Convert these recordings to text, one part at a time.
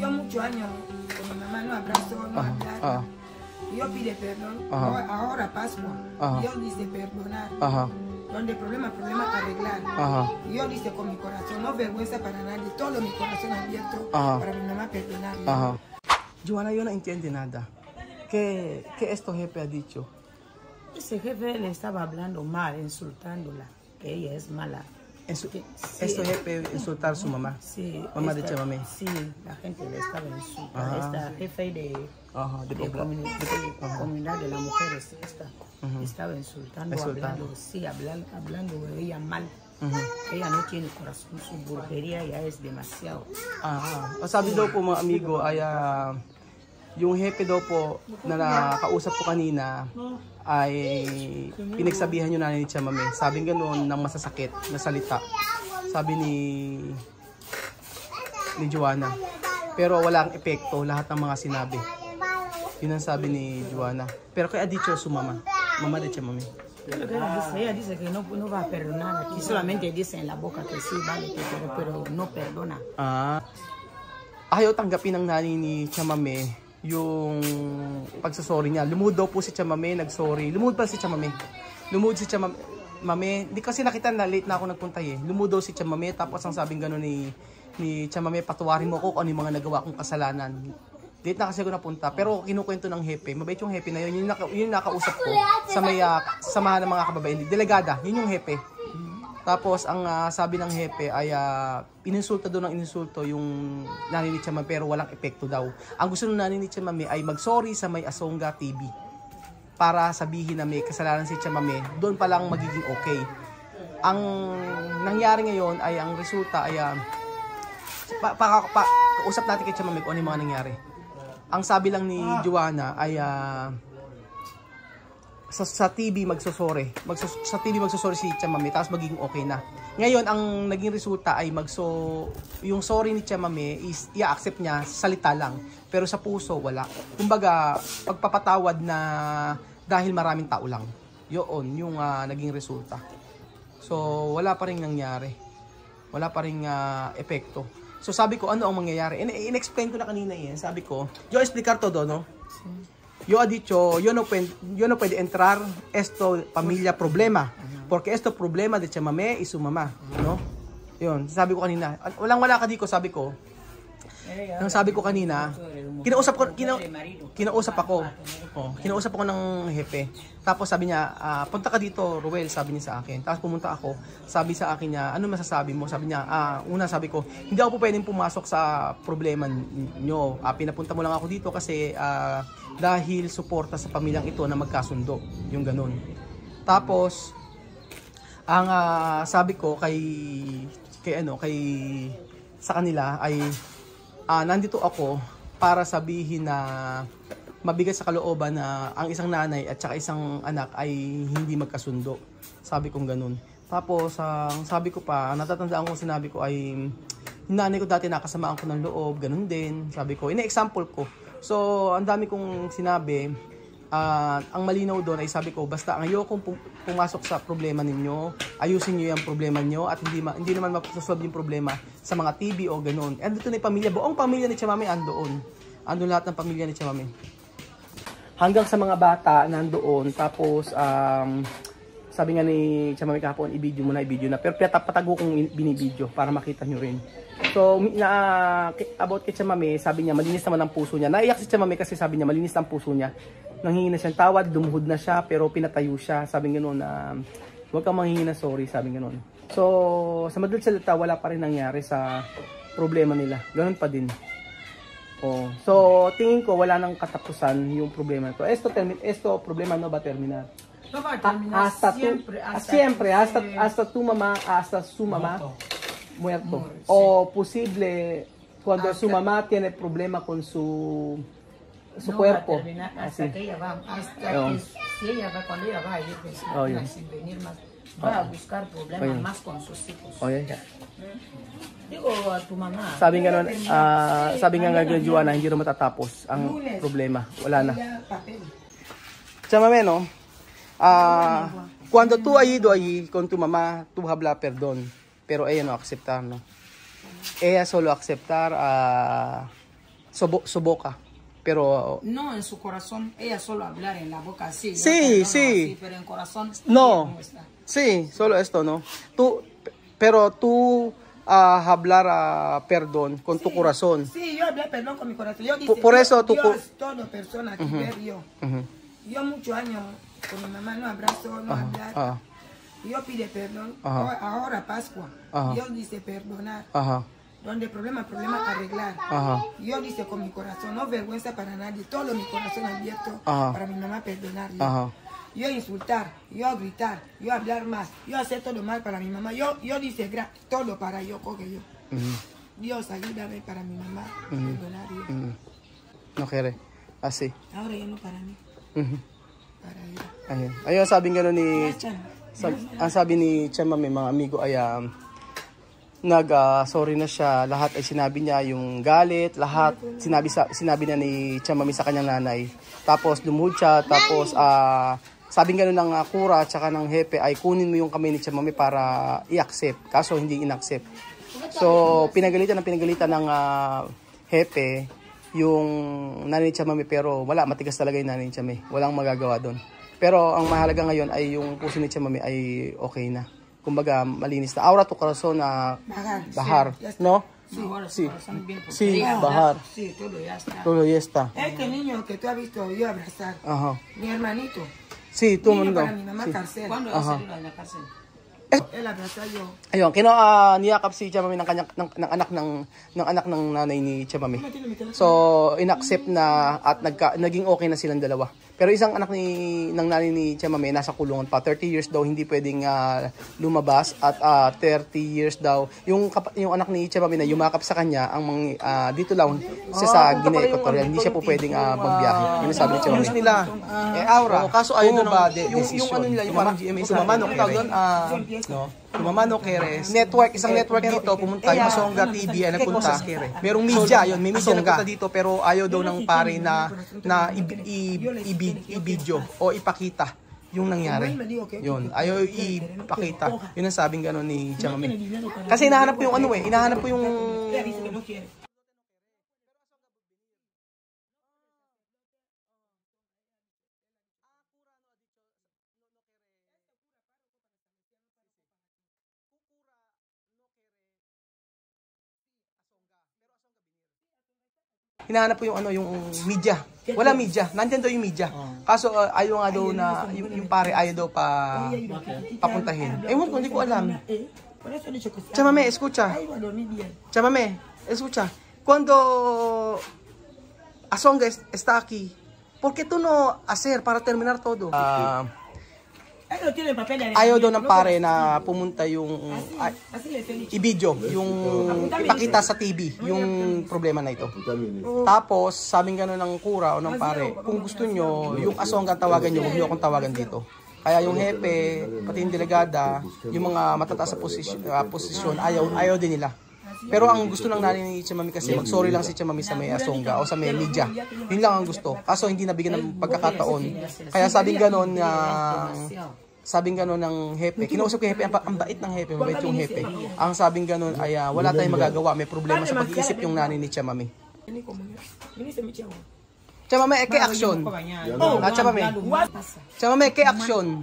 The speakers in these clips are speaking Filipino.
Yo muchos años con mi mamá no abrazo, no hablar. Yo pide perdón. Ahora Pascua. Dios dice perdonar. Donde problema arreglar. Yo dice con mi corazón, no vergüenza para nadie. Todo mi corazón abierto para mi mamá perdonar. Joanna, yo no entiendo nada. ¿Qué esto jefe ha dicho? Ese jefe le estaba hablando mal, insultándola, que ella es mala. Esto jefe insultar a su mamá. Sí. Mamá de Chamamé. Sí, la gente le estaba insultando. Esta jefe de comunidad de las mujeres estaba insultando, hablando de ella mal. Ella no tiene corazón, su burguería ya es demasiado. Sabi daw po mga amigo ay yung hepe daw po na nakausap po kanina ay pinagsabihan yung nanay ni Chamamé. Sabi gano'n ng masasakit na salita. Sabi ni Joanna. Pero walang epekto lahat ng mga sinabi. Yun ang sabi ni Joanna. Pero kaya dicho su mamá de Chamamé. Ella dice que no va a perdonar, que solamente dice en la boca que sí, vale, pero no perdona. Ayaw tanggapin ng nanay ni Chamamé yung pagsasorry niya. Lumuhod daw po si Chamamé, nagsorry. Lumuhod pa si Chamamé. Lumuhod si Chamamé. Di kasi nakita na late na ako nagpunta eh. Lumuhod daw si Chamamé, tapos ang sabing gano'n ni Chamamé, patuwarin mo ko kung ano yung mga nagawa kong kasalanan. Late na kasi ako napunta, pero kinukwento ng hepe. Mabait yung hepe na yun. Yung nakausap ko sa may samahan ng mga kababayan. Delegada, yun yung hepe. Tapos ang sabi ng hepe ay ininsulto doon ng ininsulto yung nanay ni Chamamé, pero walang epekto daw. Ang gusto ng nanay ni Chamamé ay mag-sorry sa may Asonga TV para sabihin na may kasalanan si Chamamé. Doon pa lang magiging okay. Ang nangyari ngayon ay ang resulta ay kausap natin kay Chamamé kung ano yung mga nangyari. Ang sabi lang ni Joanna ay sa TV magsusore. Sa TV magsusore si Chamamé, tapos magiging okay na. Ngayon, ang naging resulta ay yung sorry ni Chamamé is i-accept niya sa salita lang. Pero sa puso, wala. Kumbaga, pagpapatawad na dahil maraming tao lang. Yun, yung naging resulta. So, wala pa rin nangyari. Wala pa rin epekto. So, sabi ko, ano ang mangyayari? In-explain ko na kanina yan. Sabi ko, yo explicar todo, no? Yo ha dicho, yo no puede entrar esto familia problema. Porque esto problema de Chamamé y su mamá, no? Yun, sabi ko kanina. Walang-wala ka dito, sabi ko. Nang sabi ko kanina, kinausap ako ng hepe. Tapos sabi niya, punta ka dito, Ruel, sabi niya sa akin. Tapos pumunta ako, sabi sa akin niya, ano masasabi mo? Sabi niya, una sabi ko, hindi ako po pwedeng pumasok sa problema nyo. Pinapunta mo lang ako dito kasi dahil suporta sa pamilyang ito na magkasundo, yung ganun. Tapos, ang sabi ko sa kanila ay nandito ako para sabihin na mabigat sa kalooban na ang isang nanay at saka isang anak ay hindi magkasundo. Sabi kong ganun. Tapos, sabi ko pa, natatandaan ko sinabi ko ay nanay ko dati nakasamaan ko ng loob, ganun din. Sabi ko, ina-example ko. So, ang dami kong sinabi. Ang malinaw doon ay sabi ko, basta ayokong pumasok sa problema ninyo, ayusin nyo yung problema nyo at hindi naman mapasolve yung problema sa mga TV o ganun. And dito na yung pamilya, buong pamilya ni Chamamé andoon. Andun lahat ng pamilya ni Chamamé. Hanggang sa mga bata nandoon. Tapos, sabi nga ni Chamamé kahapon, i-video na. Pero patago kong binibideo para makita nyo rin. So, about kay Chamamé, sabi niya, malinis naman ang puso niya. Naiyak si Chamamé kasi sabi niya, malinis ang puso niya. Nanghingi na siyang tawad, dumuhod na siya, pero pinatayo siya. Sabi gano'n na, huwag kang manghingi na sorry, sabi gano'n. So, sa madaling salita, wala pa rin nangyari sa problema nila. Gano'n pa din. So, tingin ko, wala nang katapusan yung problema ito. Esto problema no va a terminar. No va a terminar siempre, hasta su mamá muerto. O posible, cuando su mamá tiene problema con su cuerpo. Hasta que ella va, cuando ella va a ir sin venir más, va a buscar problemas más con sus hijos. Digo a tu mamá. Sabi nga Joanna, hindi na matatapos ang problema. Wala na. Chamamé, no? Cuando tú has ido allí con tu mamá, tú habla perdón. Pero ella no aceptar, no? Ella solo aceptar Suboka. Pero no, en su corazón ella solo hablar en la boca así. Sí, sí. Así, pero en corazón no. Sí, solo esto, ¿no? Pero tú hablar perdón con tu corazón. Sí, yo hablé perdón con mi corazón. Yo dice, por eso tú Dios, toda persona que ver yo. Yo muchos años con mi mamá no abrazo, no hablar. Yo pide perdón. Ahora Pascua. Dios dice perdonar. Donde problema arreglar. Yo dice con mi corazón, no vergüenza para nadie. Todo mi corazón abierto para mi mamá perdonar. Yo insultar, yo gritar, yo hablar más, yo hacer todo mal para mi mamá. Yo dice todo para yo, coge yo. Dios ayúdame para mi mamá perdonar yo. No quiere, así. Ahora ya no para mí. Para ella. Ayun, sabi nga ni ang sabi ni Chema, may mga amigo ay sorry na siya, lahat ay sinabi niya, yung galit, lahat sinabi na ni Chamami sa kanyang nanay. Tapos lumuhod siya, tapos sabi nga ng kura at saka ng hepe ay kunin mo yung kamay ni Chamami para i-accept. Kaso hindi in-accept. So pinagalitan ng hepe yung nanay ni Chamami, pero wala, matigas talaga yung nanay ni Chamami. Walang magagawa doon. Pero ang mahalaga ngayon ay yung puso ni Chamami ay okay na. Kumbaga malinis na. Ahora tu corazón bahar, ¿no? Sí, bahar. Sí, todo ya está. Todo ya está. Este niño que tú has visto yo abrazar, mi hermanito. Sí, tú niño para mi mamá cárcel. ¿Cuándo salió de la cárcel? Él abrazó yo. Ayun, niyakap si Chamami ng anak ng nanay ni Chamami. So, inaccept na at naging okay na silang dalawa. Pero isang anak ng nanay ni Chamami nasa kulungan pa. 30 years daw hindi pwedeng lumabas at 30 years daw yung anak ni Chamami na yumakap sa kanya ang dito lang sa Guinea Equatorial, hindi siya po pwedeng magbiyahe. Yun sabi ni Chamami. News nila Aura. Kaso ayaw doon yung ano nila, yung parang GMA sa Mamano doon Mamano Keres. Network, isang network dito pumunta, yung Masonga TV ay nagpunta. Merong media, yun, may media nagpunta dito pero ayaw daw ng pare na i-video o ipakita yung nangyari. Yun, ayaw ipakita. Yun ang sabing gano'n ni Chamami. Kasi hinahanap ko yung hinahanap ko yung hinahanap ko yung media. Wala media. Nandiyan daw yung media. Kaso ayaw nga daw na yung pare ayaw daw papuntahin. Ewan ko, hindi ko alam. Chamame, escucha. Chamame, escucha. Cuando Asonga está aquí, ¿por qué tú no hacer para terminar todo? Ayaw daw ng pare na pumunta yung i-video, yung ipakita sa TV yung problema na ito. Tapos sabing gano'n ng kura o ng pare, kung gusto nyo yung Asonga tawagan nyo, huwag nyo akong tawagan dito. Kaya yung hepe, pati yung delegada, yung mga matataas sa posisyon, ayaw din nila. Pero ang gusto ng nanay ni Chamami kasi mag-sorry lang si Chamami sa may Asonga o sa may media. Yun lang ang gusto. Kaso hindi nabigyan ng pagkakataon. Kaya sabing gano'n ng hepe. Kinausap ko yung hepe, ang bait ng hepe, mabait yung hepe. Ang sabing gano'n ay wala tayong magagawa, may problema sa pag-iisip yung nanay ni Chamami. Chamami, ¿qué acción? Chamami, ¿qué acción?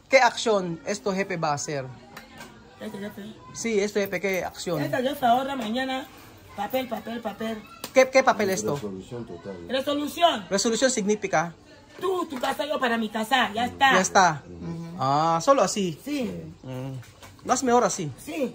¿Qué acción esto jefe va a hacer? Sí, esto jefe, ¿qué acción? Ahora, mañana, papel. ¿Qué papel esto? Resolución. Resolución significa tu casa, yo para mi casa, ya está. Ya está. Solo así. Sí. Más mejor así. Sí.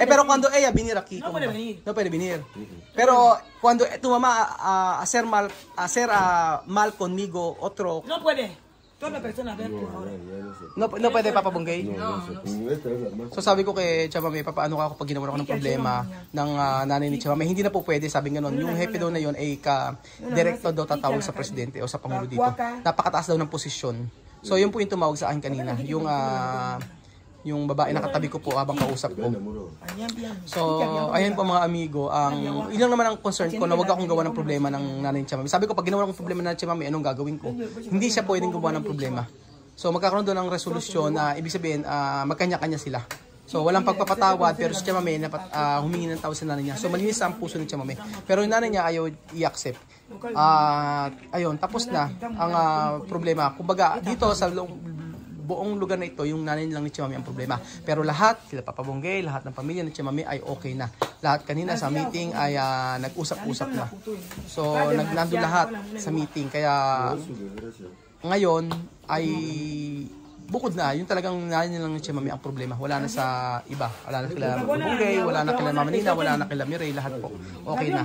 Pero cuando ella venir aquí, no puede venir. No puede venir. Pero cuando tu mamá hacer mal conmigo, otro. No puede. Toda persona ver tú ahora. No puede papabunggay? No. So sabi ko kay Chamami, papaano ka kapag ginawa ko ng problema ng nanay ni Chamami, hindi na po pwede, sabi gano'n. Yung hepe daw na yun ay direkto daw tatawag sa presidente o sa pangulo dito. Napakataas daw ng posisyon. So yun po yung tumawag sa akin kanina. Yung babae nakatabi ko po habang kausap ko. So, ayan po mga amigo, ilang naman ang concern ko na wag akong gawa ng problema ng nanay ni Chamami. Sabi ko, pag ginawa ng problema ng Chamami, anong gagawin ko? Hindi siya pwedeng gumawa ng problema. So, magkakaroon doon ng resolusyon na ibig sabihin, magkanya-kanya sila. So walang pagpapatawad, pero si Tia Mame humingi ng tawad sa nanay niya. So malinis ang puso ni Tia Mame. Pero yung nanay niya ayaw i-accept. Ayun, tapos na ang problema. Kumbaga dito sa buong lugar na ito, yung nanay lang ni Tia Mame ang problema. Pero lahat, sila Papa Bonggay, lahat ng pamilya ni Tia Mame ay okay na. Lahat kanina sa meeting ay nag-usap-usap na. So nandun lahat sa meeting. Kaya ngayon ay bukod na, yung talagang nanay lang ni Tia Mame ang problema. Wala na sa iba. Wala na kila Papa Bonggay, wala na kila Mama Nina, wala na kila Mireille, lahat po. Okay na.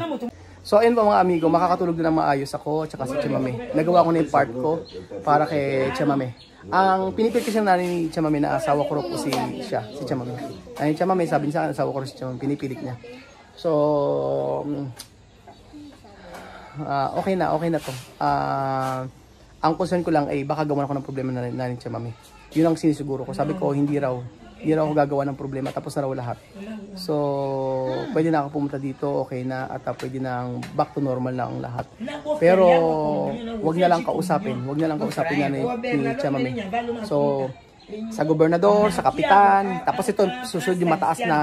So ayun po mga amigo, makakatulog din ng maayos ako at saka si Tia Mame. Nagawa ko na yung part ko para kay Tia Mame. Ang pinipilit kasi ng nanay ni Tia Mame na asawa ko po si Tia Mame. Ay Tia Mame, sabi niya asawa ko si Tia Mame, pinipilit niya. So okay na to. Ang concern ko lang ay baka gawan ako ng problema na nanay ni Tia Mame. Yun ang sinisiguro ko. Sabi ko hindi raw ako gagawa ng problema, tapos na raw lahat. So, pwede na ako pumunta dito, okay na, at pwede na back to normal na ang lahat. Pero, wag na lang kausapin na ni Tia Mame. So, sa gobernador, sa kapitan, tapos ito susunod yung mataas na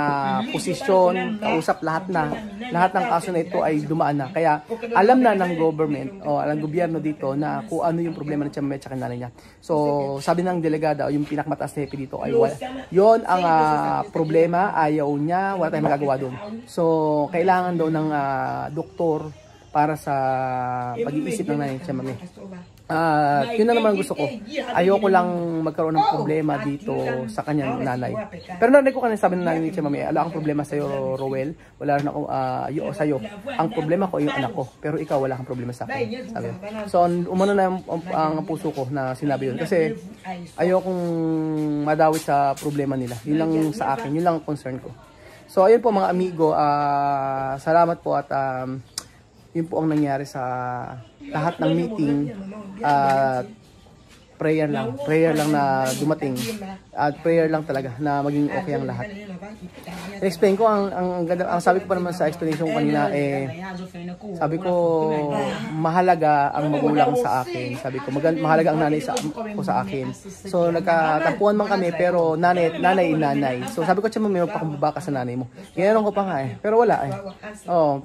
posisyon, kausap lahat ng kaso na ito ay dumaan na. Kaya alam na ng government o ng gobyerno dito na kung ano yung problema ng Tia Mame at nanay niya. So sabi ng delegada, yung pinakamataas na hepe dito ay yon ang problema, ayaw niya, wala tayong magagawa doon. So kailangan daw ng doktor para sa pag-iisip ng nanay ni Tia Mame. Yun na naman gusto ko. Ayoko lang magkaroon ng problema dito sa kanyang nanay. Pero narinig ko kanina sabi ng nanay ni Tia Mame, wala akong problema sa'yo, Rowel. Wala rin ako sa'yo. Ang problema ko yung anak ko. Pero ikaw wala kang problema sa akin. Sabi. So umano na ang puso ko na sinabi yun. Kasi ayokong madawit sa problema nila. Yun lang sa akin. Yun lang ang concern ko. So ayun po mga amigo. Salamat po at yun po ang nangyari sa lahat ng meeting. Prayer lang na dumating at prayer lang talaga na maging okay ang lahat. Explain ko ang sabi ko pa naman sa explanation kanina sabi ko mahalaga ang magulang sa akin. Sabi ko mahalaga ang nanay ko sa akin. So nagkatampuan man kami pero nanay. So sabi ko Tia Mame, magpakumbaba ka sa nanay mo. Ginanon ko pa nga pero wala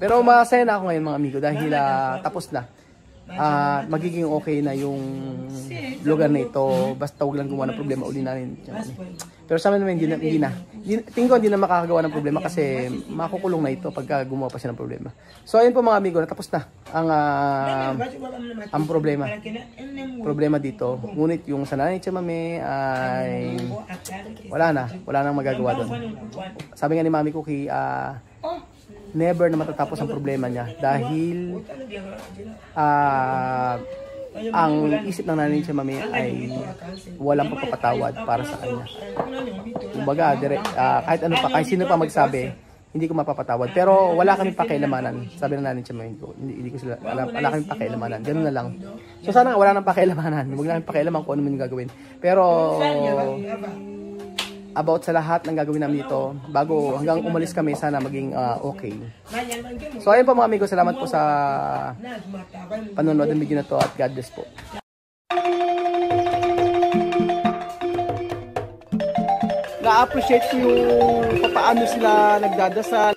pero masaya na ako ngayon mga amigo dahil tapos na. Magiging okay na yung lugar na ito, basta huwag lang gumawa ng problema uli namin. Pero sa amin naman hindi na hindi na makakagawa ng problema kasi makukulong na ito pagka gumawa pa siya ng problema. So ayun po mga amigo, natapos na ang problema dito. Ngunit yung sa nanay Tia Mame ay wala nang magagawa doon. Sabi nga ni Mami Cookie, never na matatapos ang problema niya dahil ang isip ng nanay Tia Mame ay walang pagpapatawad para sa kanya. Kumbaga, kahit ano pa, kahit sino pa magsabi, hindi ko mapapatawad. Pero wala kami pakialamanan. Sabi ng nanay Tia Mame, hindi ko sila, wala kami pakialamanan. Ganun na lang. So sana wala nang pakialamanan. Huwag namin pakialaman kung ano man yung gagawin. Pero about sa lahat ng gagawin namin dito, bago hanggang umalis kami, sana maging okay. So ayun po mga amigo, salamat po sa panonood ng video na to at God bless po. Na-appreciate ko yung paano sila nagdadasal.